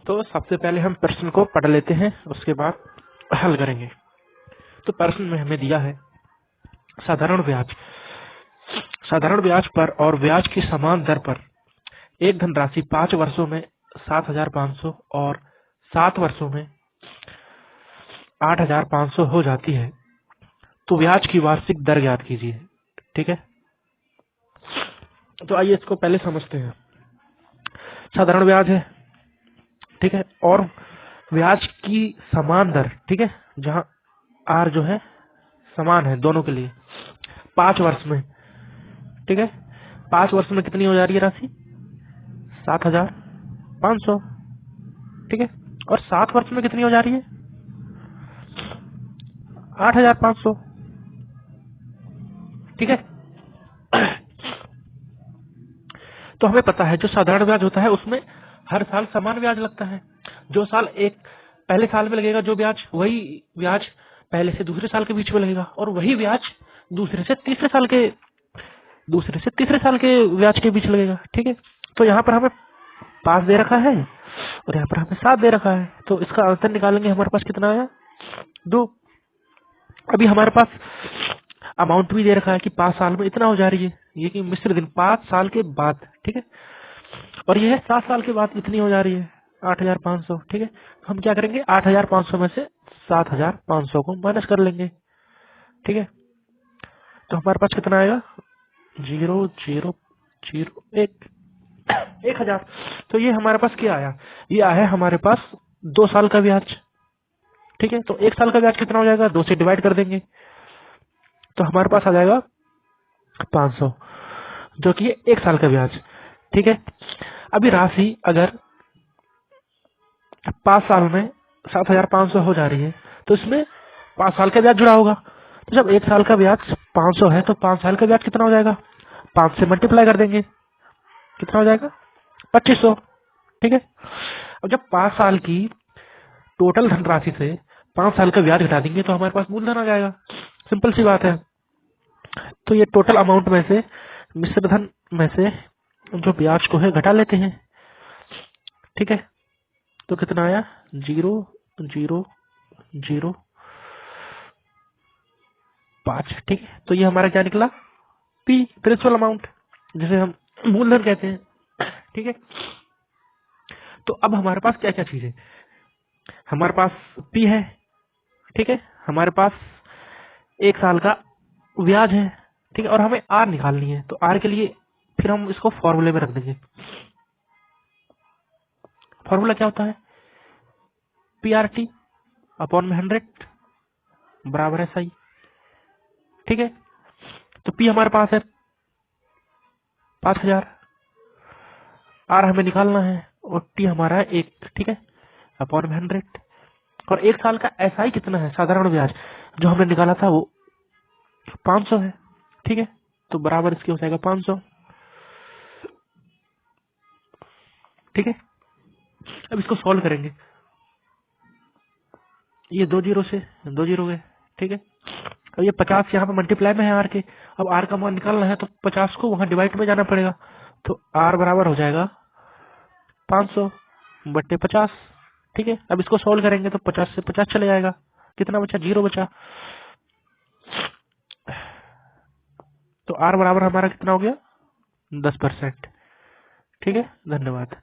तो सबसे पहले हम प्रश्न को पढ़ लेते हैं, उसके बाद हल करेंगे। तो प्रश्न में हमें दिया है साधारण ब्याज। साधारण ब्याज पर और ब्याज की समान दर पर एक धनराशि 5 वर्षों में 7,500 और 7 वर्षों में 8,500 हो जाती है, तो ब्याज की वार्षिक दर ज्ञात कीजिए। ठीक है, तो आइए इसको पहले समझते हैं। साधारण ब्याज है, ठीक है, और ब्याज की समान दर, ठीक है, जहां आर जो है समान है दोनों के लिए, 5 वर्ष में, ठीक है। 5 वर्ष में कितनी हो जा रही है राशि? 7,500, ठीक है। और 7 वर्ष में कितनी हो जा रही है? 8,500, ठीक है। तो हमें पता है जो साधारण ब्याज होता है उसमें हर साल समान ब्याज लगता है। जो साल एक पहले साल में लगेगा जो ब्याज, वही ब्याज पहले से दूसरे साल के बीच में लगेगा, और वही ब्याज दूसरे से तीसरे साल के ब्याज के बीच लगेगा। ठीक है, तो यहाँ पर हमें 5 दे रखा है और यहाँ पर हमें 7 दे रखा है, तो इसका अंतर निकालेंगे। हमारे पास कितना आया? 2। अभी हमारे पास अमाउंट भी दे रखा है कि 5 साल में इतना हो जा रही है, ये कि मिश्र दिन 5 साल के बाद, ठीक है। और यह 7 साल के बाद इतनी हो जा रही है 8,500, ठीक है। हम क्या करेंगे? 8,500 में से 7,500 को माइनस कर लेंगे, ठीक है। तो हमारे पास कितना आएगा? 0,0,0,1 1,000। तो ये हमारे पास क्या आया? ये आया हमारे पास 2 साल का ब्याज, ठीक है। तो 1 साल का ब्याज कितना हो जाएगा? 2 से डिवाइड कर देंगे, तो हमारे पास आ जाएगा 500, जो कि 1 साल का ब्याज, ठीक है। अभी राशि अगर 5 साल में 7,500 हो जा रही है, तो इसमें 5 साल का ब्याज जुड़ा होगा। तो जब 1 साल का ब्याज 500 है, तो 5 साल का ब्याज कितना हो जाएगा? 5 से मल्टीप्लाई कर देंगे, कितना हो जाएगा? 2500, ठीक है। अब जब 5 साल की टोटल धनराशि से 5 साल का ब्याज घटा देंगे, तो हमारे पास मूलधन आ जाएगा। सिंपल सी बात है। तो ये टोटल अमाउंट में से मिश्र धन में से जो ब्याज को है घटा लेते हैं, ठीक है। तो कितना आया? 0,0,0,5, ठीक है। तो ये हमारा क्या निकला? पी, प्रिंसिपल अमाउंट, जिसे हम मूलधन कहते हैं, ठीक है। तो अब हमारे पास क्या क्या चीज है? हमारे पास पी है, ठीक है। हमारे पास 1 साल का ब्याज है, ठीक है। और हमें आर निकालनी है, तो आर के लिए फिर हम इसको फॉर्मूले में रख देंगे। फॉर्मूला क्या होता है? PRT अपॉन में 100 बराबर है SI, ठीक है। तो पी हमारे पास है 5,000, आर हमें निकालना है, और टी हमारा है 1, ठीक है, अपॉन में 100। और 1 साल का SI कितना है? साधारण ब्याज जो हमने निकाला था वो 500 है, ठीक है। तो बराबर इसके हो जाएगा 500, ठीक है। अब इसको सॉल्व करेंगे। ये 2 जीरो से 2 जीरो गए, ठीक है। अब ये 50 यहाँ पे मल्टीप्लाई में है आर के। अब आर का मान निकालना है, तो 50 को वहां डिवाइड में जाना पड़ेगा, तो आर बराबर हो जाएगा 500/50, ठीक है। अब इसको सॉल्व करेंगे तो 50 से 50 चले जाएगा, कितना बचा? 0 बचा। तो आर बराबर हमारा कितना हो गया? 10%, ठीक है। धन्यवाद।